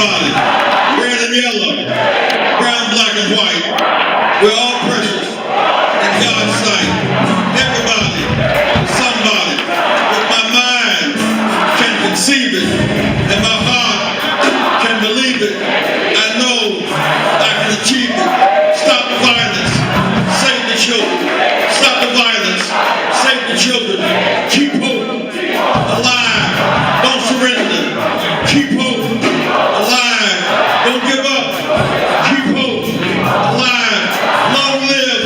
somebody. Red and yellow, brown, black, and white. We're all precious in God's sight. Everybody, somebody. With my mind can conceive it, and my heart can believe it. I know I can achieve it. Stop the violence. Save the children. Stop the violence. Save the children. Keep hope alive. Don't surrender. Keep hope alive. Don't give up. Keep hope alive. Long live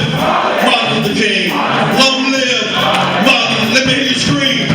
Martin Luther King. Long live Martin. Let me hear you scream.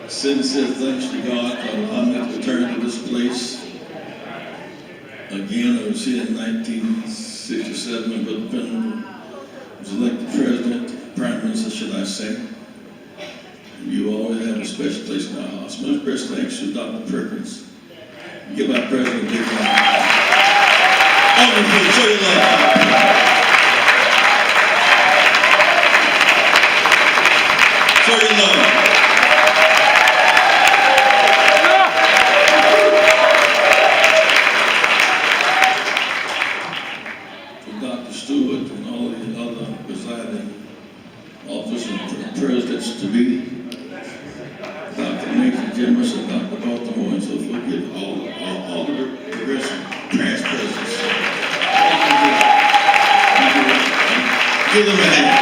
Sincere thanks to God for allowing me to return to this place. Again, I was here in 1967 when Brother Perkins was elected president, prime minister, should I say. You always have a special place in our house. My special thanks to Dr. Perkins. Give our president a big round. Oh, show your love. Show your love. Presidents to be, Dr. Nathan Jemison, Dr. Baltimore, and so forth, give all of the progressive past presidents. Give them a hand.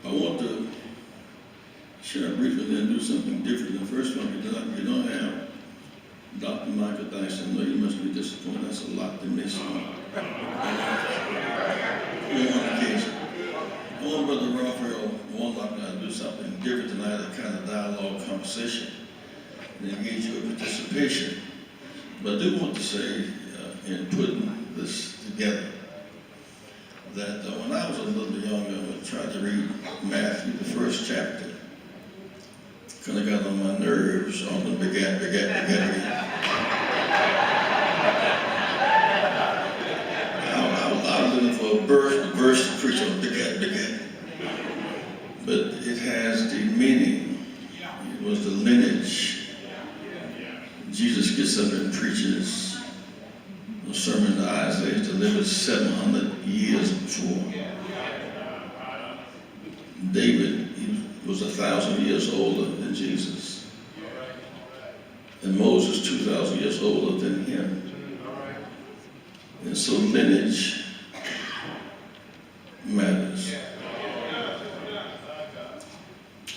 I want to share briefly and then do something different. The first one, because you don't have Dr. Michael Dyson, no, you must be disappointed. That's a lot to miss on occasion. I want Brother Raphael Warlock to do something different tonight, a kind of dialogue conversation, and engage you in participation. But I do want to say, in putting this together, that when I was a little younger, I tried to read Matthew, the first chapter. Kind of got on my nerves, on the begat. I was looking for a verse to preach on begat. But it has the meaning. It was the lineage. Jesus gets up and preaches a sermon to Isaiah delivered 700 years before. David, he was 1,000 years older than Jesus. And Moses, 2,000 years older than him. And so lineage matters.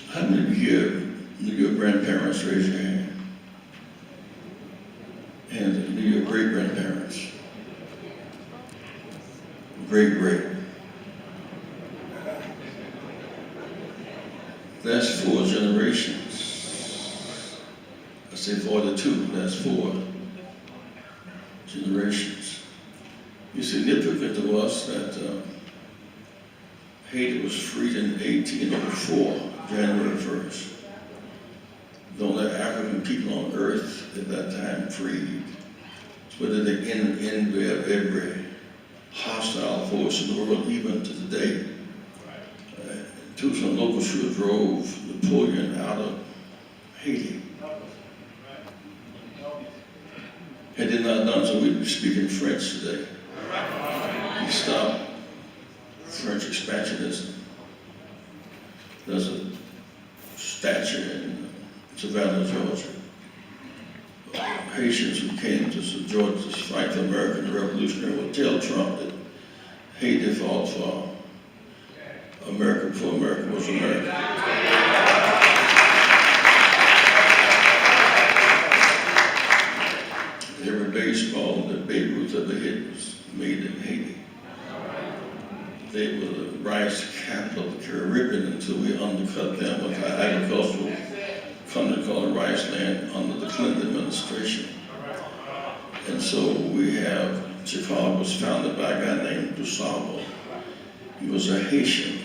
How many of you here knew your grandparents? Raise your hand. And knew your great-grandparents? Great. That's 4 generations. I say 42, that's 4 generations. You significant to us that Haiti was freed in 1804, January 1st. The only African people on earth at that time freed. But at the end of every hostile force in the world, even to today. Tucson local sure drove Napoleon out of Haiti. Had they not done so, we'd be speaking French today. He stopped French expansionism. There's a statue in Savannah, Georgia. Haitians who came to Georgia to fight the American Revolutionary would tell Trump that Haiti fought for America before America was America. Every baseball that Babe Ruth ever hit was made in Haiti. They were the rice capital of the Caribbean until we undercut them with our agricultural company called Rice Land under the Clinton administration. And so we have, Chicago was founded by a guy named Nassau. He was a Haitian.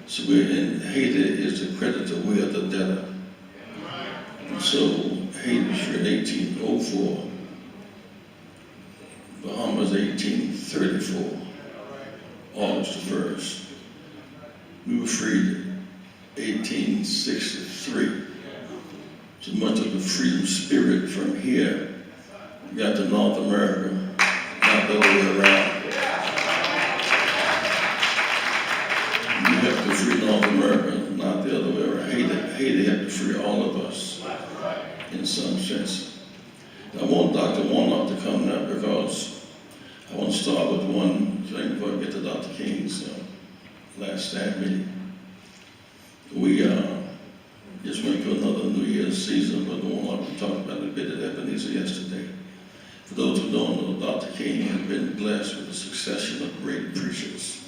So we're in Haiti is the creditor, we are the debtor. And so Haiti was free in 1804. Bahamas 1834, August the 1st. We were freed 1863. So much of the freedom spirit from here got to North America, not the other way around. You have to free North America, not the other way around. Haiti had to free all of us in some sense. I want Dr. Warnock to come now because I want to start with one thing before I get to Dr. King's last staff meeting. We just went to another New Year's season, but the one we talked about a bit at Ebenezer yesterday. For those who don't know, Dr. King has been blessed with a succession of great preachers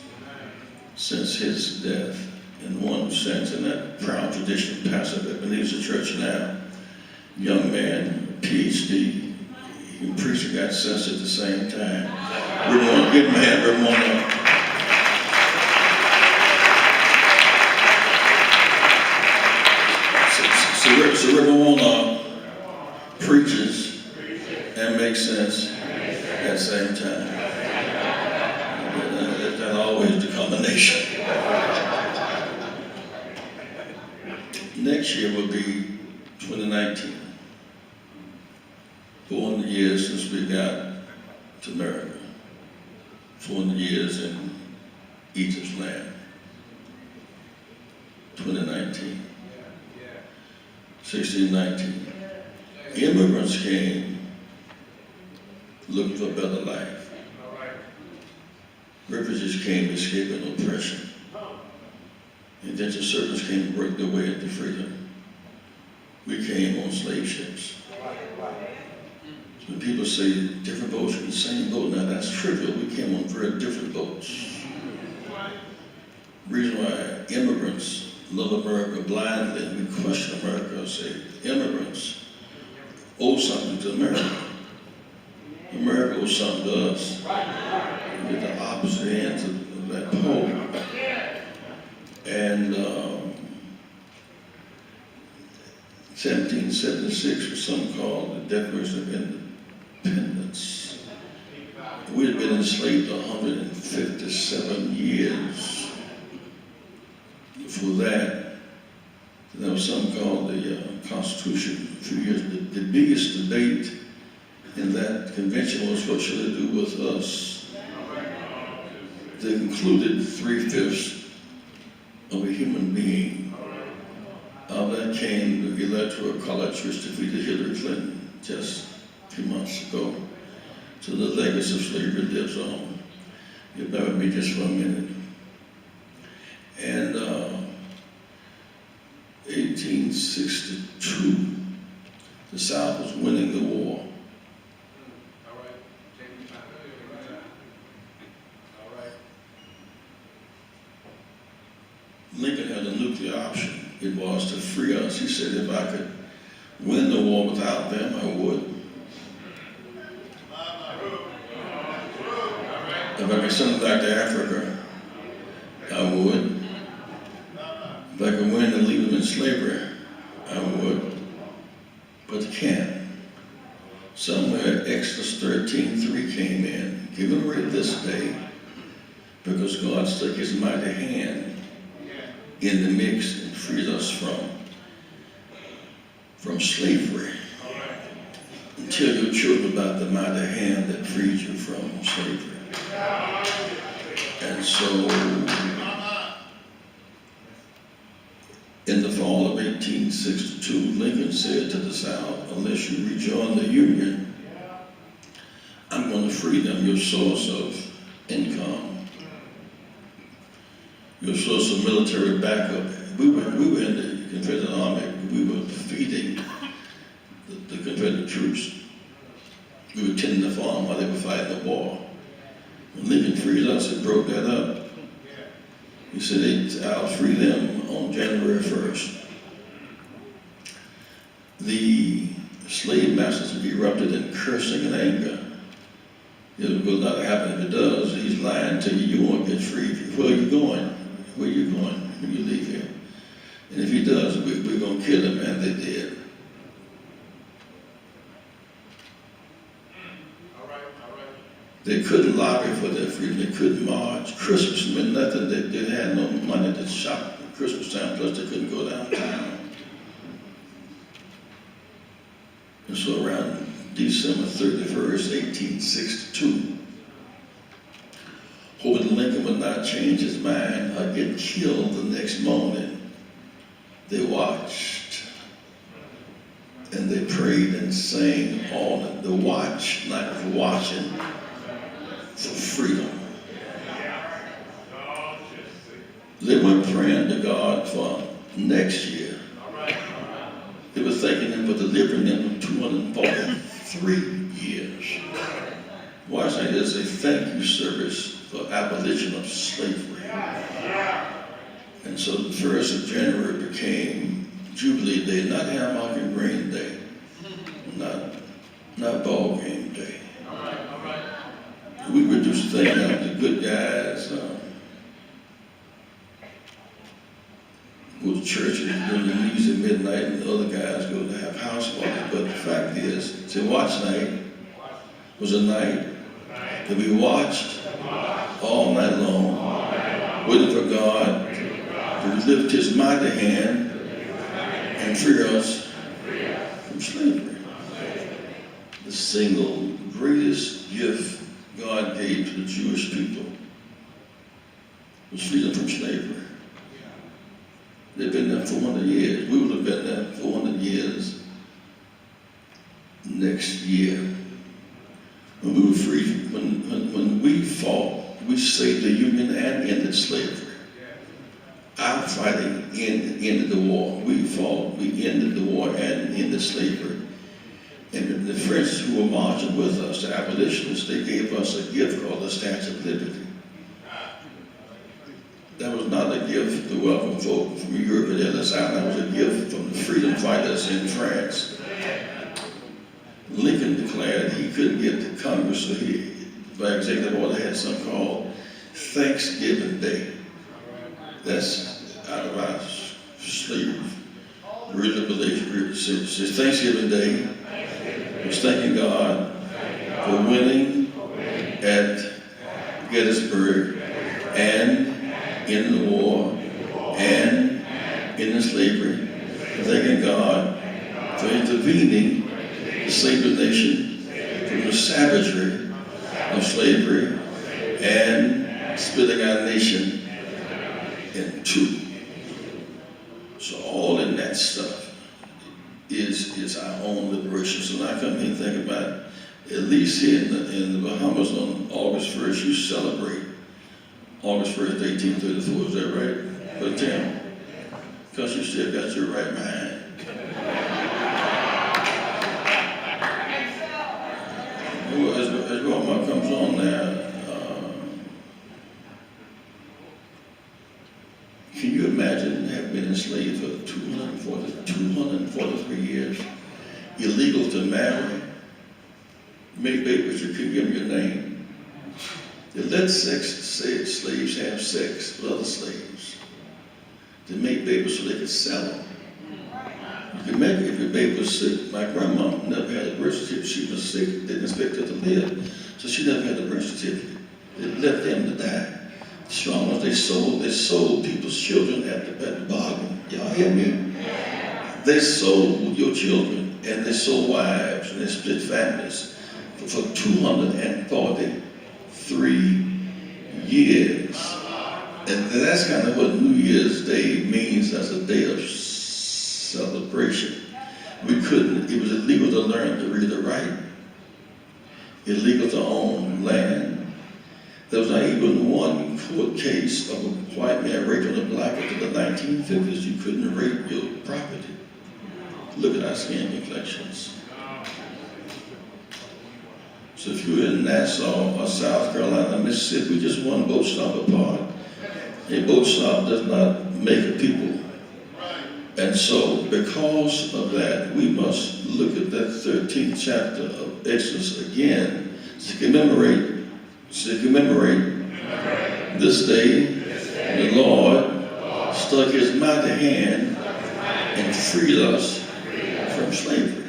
since his death, and one who stands in that proud tradition, pastor of Ebenezer Church now, young man, PhD, he can preach and got sense at the same time. We're going to give him a hand, Ramona. So Ramona preaches and makes sense at the same time. That's always the combination. Next year will be 2019. 400 years since we got to America. 400 years in Egypt's land. 2019. 1619. Immigrants came looking for a better life. Refugees came escaping oppression. Indentured servants came to break their way into freedom. We came on slave ships. When people say different boats are the same boat, now that's trivial. We came on very different boats. The reason why immigrants love America blindly and we question America, say immigrants owe something to America. America owes something to us. We're the opposite ends of that pole. And 1776 was something called the Declaration of Independence. We had been enslaved 157 years. Before that, there was something called the Constitution. A few years, the biggest debate in that convention was what should it do with us. They concluded 3/5 of a human being. Out of that came the Electoral College, which defeated Hillary Clinton just a few months ago. So the legacy of slavery lives on. You bear with me just for a minute. And 1862, the South was winning the war. Lincoln had a nuclear option. It was to free us. He said, if I could win the war without them, I would. If I could send them back to Africa, I would. If I could win and leave them in slavery, I would. But you can't. Somewhere Exodus 13:3 came in. Given away this day, because God stuck his mighty hand in the mix and freed us from slavery. Tell your children about the mighty hand that freed you from slavery. And so, in the fall of 1862, Lincoln said to the South, unless you rejoin the Union, I'm going to free them, your source of income, your source of military backup. We were in the Confederate Army. We were defeating the Confederate troops. We were tending the farm while they were fighting the war. When Lincoln freed us, it broke that up. He said, I'll free them on January 1st. The slave masters erupted in cursing and anger. It will not happen. If it does, he's lying to you. You won't get free. Where are you going? Where are you going when you leave here? And if he does, we're going to kill him, and they did. They couldn't lobby for their freedom. They couldn't march. Christmas meant nothing. They had no money to shop at Christmas time, plus they couldn't go downtown. And so around December 31st, 1862, hoping Lincoln would not change his mind or get killed the next morning, they watched and they prayed and sang all night. The watch, night of watching for freedom. They weren't praying to God for next year. They were thanking him for delivering them from 243 years. Why say this? A thank you service for abolition of slavery. And so the 1st of January became Jubilee Day, not Hammock and Green Day, not ball game day. We reduced things down to good guys go to church and go to the news at midnight, and the other guys go to have house parties. But the fact is, watch night was a night that we watched all night long, waiting for God to lift his mighty hand and free us from slavery. The single greatest gift God gave to the Jewish people was freedom from slavery. They've been there 400 years. We would have been there 400 years next year. When we were free, when we fought, we saved the Union and ended slavery. Our fighting ended the war. We fought, we ended the war and ended slavery. And the French who were marching with us, the abolitionists, they gave us a gift called the Statue of Liberty. That was not a gift to welcome folk from Europe and the other side. That was a gift from the freedom fighters in France. Lincoln declared he couldn't get to Congress, so he, by executive order, had something called Thanksgiving Day. That's out of our slave religion. It's Thanksgiving Day. Was thanking God for winning at Gettysburg and in the war and in the slavery. Thanking God for intervening to save the nation from the savagery of slavery and splitting our nation in two. So all in that stuff is our own liberation. So when I come here and think about, at least here in the Bahamas on August 1st, you celebrate August 1st, 1834, is that right? But Tim, because you still got your right mind. As Roma comes on now, can you imagine having been enslaved for 243 years? Illegal to marry, make babies, you couldn't give them your name. They let slaves have sex with other slaves to make babies so they could sell them. You can make it if your baby was sick. My grandma never had a birth certificate. She was sick, didn't expect her to live, so she never had a birth certificate. They left them to die. The strong ones, they sold people's children at the bargain. Y'all hear me? They sold your children, and they sold wives, and they split families for 243 years. And that's kind of what New Year's Day means as a day of celebration. It was illegal to learn to read or write, illegal to own land. There was not even one court case of a white man raping a black until the 1950s. You couldn't rape your property. Look at our skin complexions. So if you're in Nassau or South Carolina, Mississippi, we're just one boat stop apart. A boat stop does not make a people. And so because of that, we must look at that 13th chapter of Exodus again to commemorate this day. The Lord stuck his mighty hand and freed us from slavery.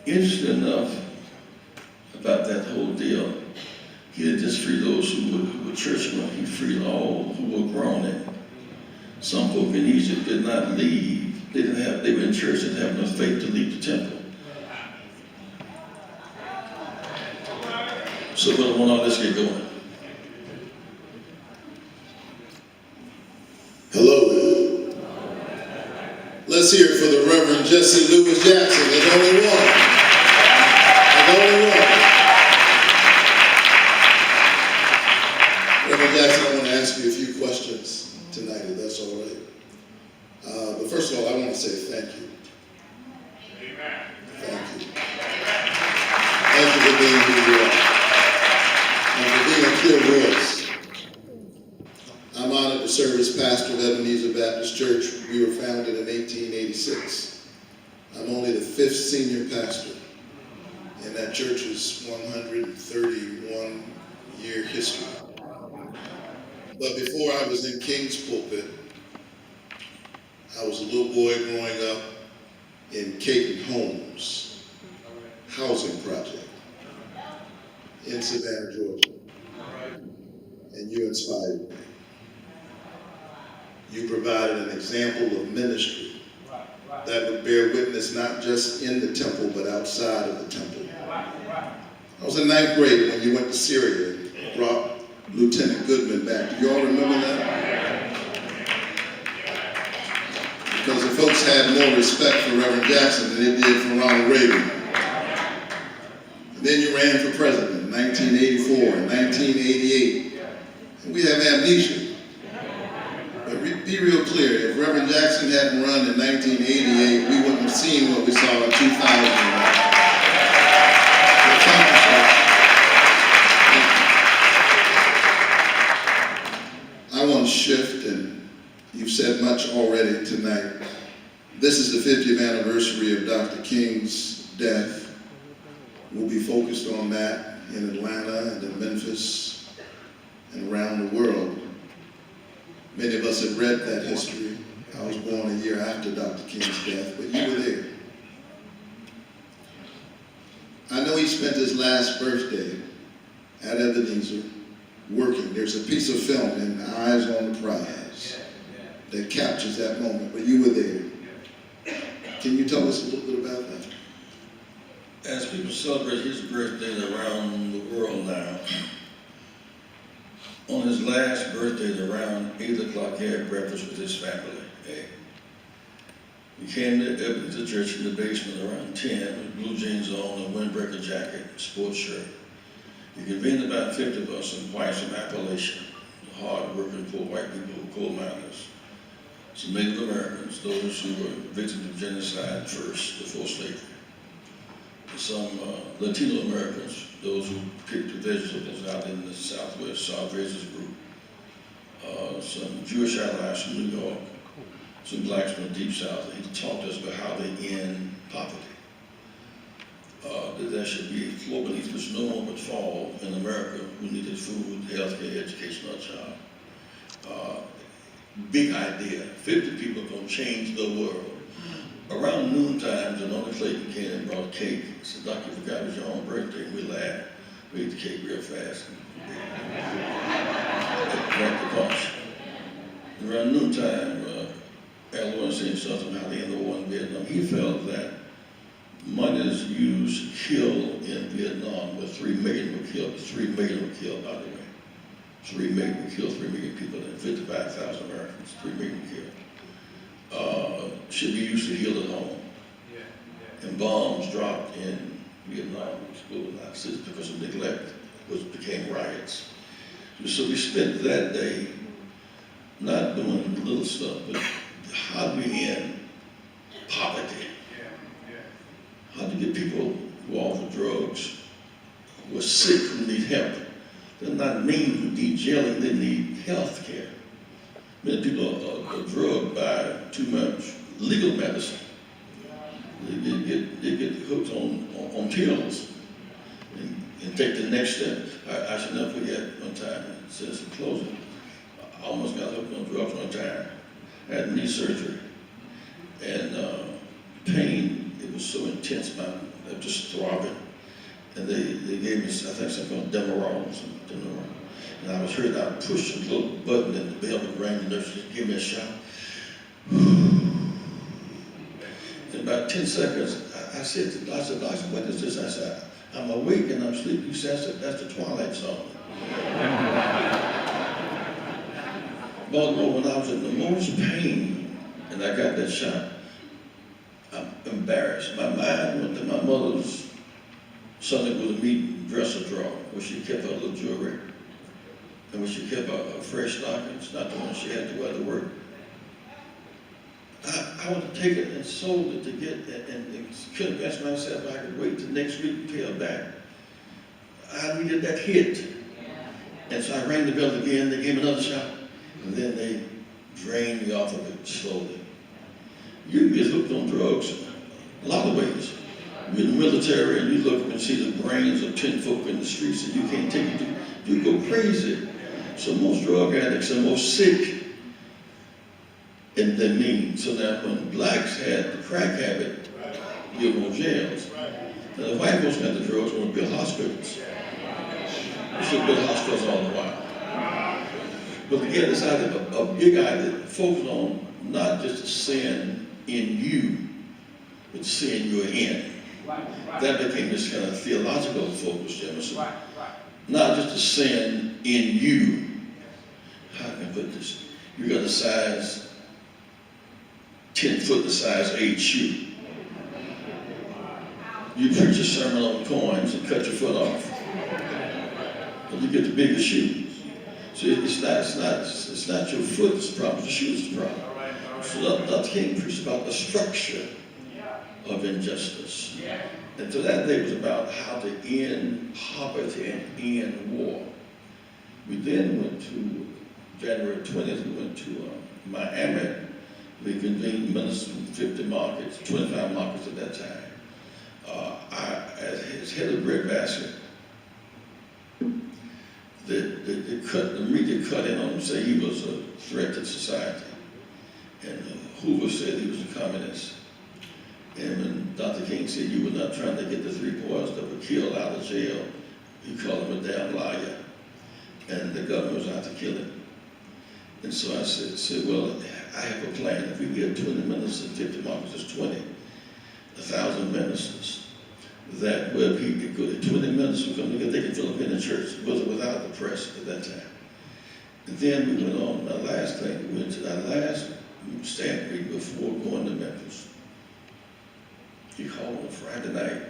Interesting enough about that whole deal, he didn't just free those who were churchmen, he freed all who were groaning. Some folk in Egypt did not leave. They were in church and had no faith to leave the temple. So, but let's get going. Hello. Let's hear it for the Reverend Jesse Lewis Jackson. There's only one. There's only one. Reverend Jackson, I want to ask you a few questions tonight, if that's all right. But first of all, I want to say thank you. Amen. Thank you. Thank you for being who you are. And for being a clear voice. I'm honored to serve as pastor of Ebenezer Baptist Church. We were founded in 1886. I'm only the 5th senior pastor in that church's 131-year history. But before I was in King's pulpit, I was a little boy growing up in Caton Homes housing project in Savannah, Georgia. And you inspired me. You provided an example of ministry that would bear witness not just in the temple, but outside of the temple. I was in 9th grade when you went to Syria and brought Lieutenant Goodman back. Do you all remember that? Because the folks had more respect for Reverend Jackson than they did for Ronald Reagan. And then you ran for president in 1984 and 1988. And we have amnesia. But be real clear, if Reverend Jackson hadn't run in 1988, we wouldn't have seen what we saw in 2001. I want to shift, and you've said much already tonight. This is the 50th anniversary of Dr. King's death. We'll be focused on that in Atlanta and in Memphis and around the world. Many of us have read that history. I was born a year after Dr. King's death, but you were there. I know he spent his last birthday at Ebenezer working. There's a piece of film in Eyes on the Prize that captures that moment, but you were there. Can you tell us a little bit about that? As people celebrate his birthday around the world now, on his last birthday around 8 o'clock, he had breakfast with his family. He came to Ebenezer Church in the basement around 10 with blue jeans on, a windbreaker jacket, sports shirt. He convened about 50 of us, some whites from Appalachia, hard-working poor white people, coal miners, some Native Americans, those who were victims of genocide first, before slavery, some Latino Americans, those who picked the vegetables out in the Southwest, South Raisers Group, some Jewish allies from New York, some blacks from the Deep South. He talked to us about how they end poverty. there should be a floor beneath which no one would fall in America who needed food, health care, education, or a job. Big idea. 50 people gonna change the world. Around noontime, Janona Clayton came and brought cake. He said, "Doc, you forgot it was your own birthday." We laughed. We ate the cake real fast. Drank the punch. Around noontime, Al was saying something how they ended the war in Vietnam. He felt that monies used to kill in Vietnam, but 3 million were killed. 3 million were killed, by the way. 3 million were killed, 3 million people, and 55,000 Americans, 3 million killed. Should be used to heal at home. And bombs dropped in Vietnam, exploded in our cities because of neglect, which became riots. So we spent that day not doing little stuff, but how do we end poverty? How do you get people who are off of drugs, who are sick, who need help? They're not mean who need gelling, they need health care. Many people are drugged by too much legal medicine. They get hooked on pills and take the next step. I should never forget one time, it says in closing, I almost got hooked on drugs one time. I had knee surgery. And pain, it was so intense, I was just throbbing. And they gave me, I think, something called Demerol. And I was hurt, I pushed a little button in the bell, it rang, the nurse just gave me a shot. In about 10 seconds, I said to the doctor, "What is this?" I said, "I'm awake and I'm sleeping." He said, "That's the Twilight Zone." Baltimore, when I was in the most pain and I got that shot, I'm embarrassed. My mind went to my mother's Sunday with a meat dresser drawer where she kept her little jewelry and where she kept her fresh stockings, not the one she had to wear to work. I would have taken it and sold it to get, and could have asked myself if I could wait till next week and pay her back. I needed that hit. And so I rang the bell again, they gave me another shot, and then they drained me off of it slowly. You can get hooked on drugs a lot of ways. You're in the military and you look up and see the brains of 10 folk in the streets and you can't take it, you go crazy. So most drug addicts are most sick and they're mean. So that when blacks had the crack habit, you go to jails. Now the white folks got the drugs, want to build hospitals. We should build hospitals all the while. But again, this idea, a big idea, focus on not just the sin in you, but the sin you're in. That became this kind of theological focus, Jefferson. Not just the sin in you. How can I put this? You got a size 10 foot, the size 8 shoe. You preach a sermon on coins and cut your foot off. But you get the bigger shoe. So it's not your foot that's the problem, the shoe's the problem. So Dr. King preached about the structure of injustice. And so that day was about how to end poverty and end war. We then went to January 20th, we went to Miami. We convened ministers from 50 markets, 25 markets at that time. As head of breadbasket, the media cut in on him, say he was a threat to society. And Hoover said he was a communist. And when Dr. King said you were not trying to get the 3 boys that were killed out of jail, he called him a damn liar. And the governor was out to kill him. And so I said, well, I have a plan. If we get 20 ministers in 50 markets, it's 20, 1,000 ministers. That where people could, 20 ministers come together, they can fill up in the church with or without the press at that time. And then we went on, our last thing, we went to our last staff meeting before going to Memphis. He called on Friday night.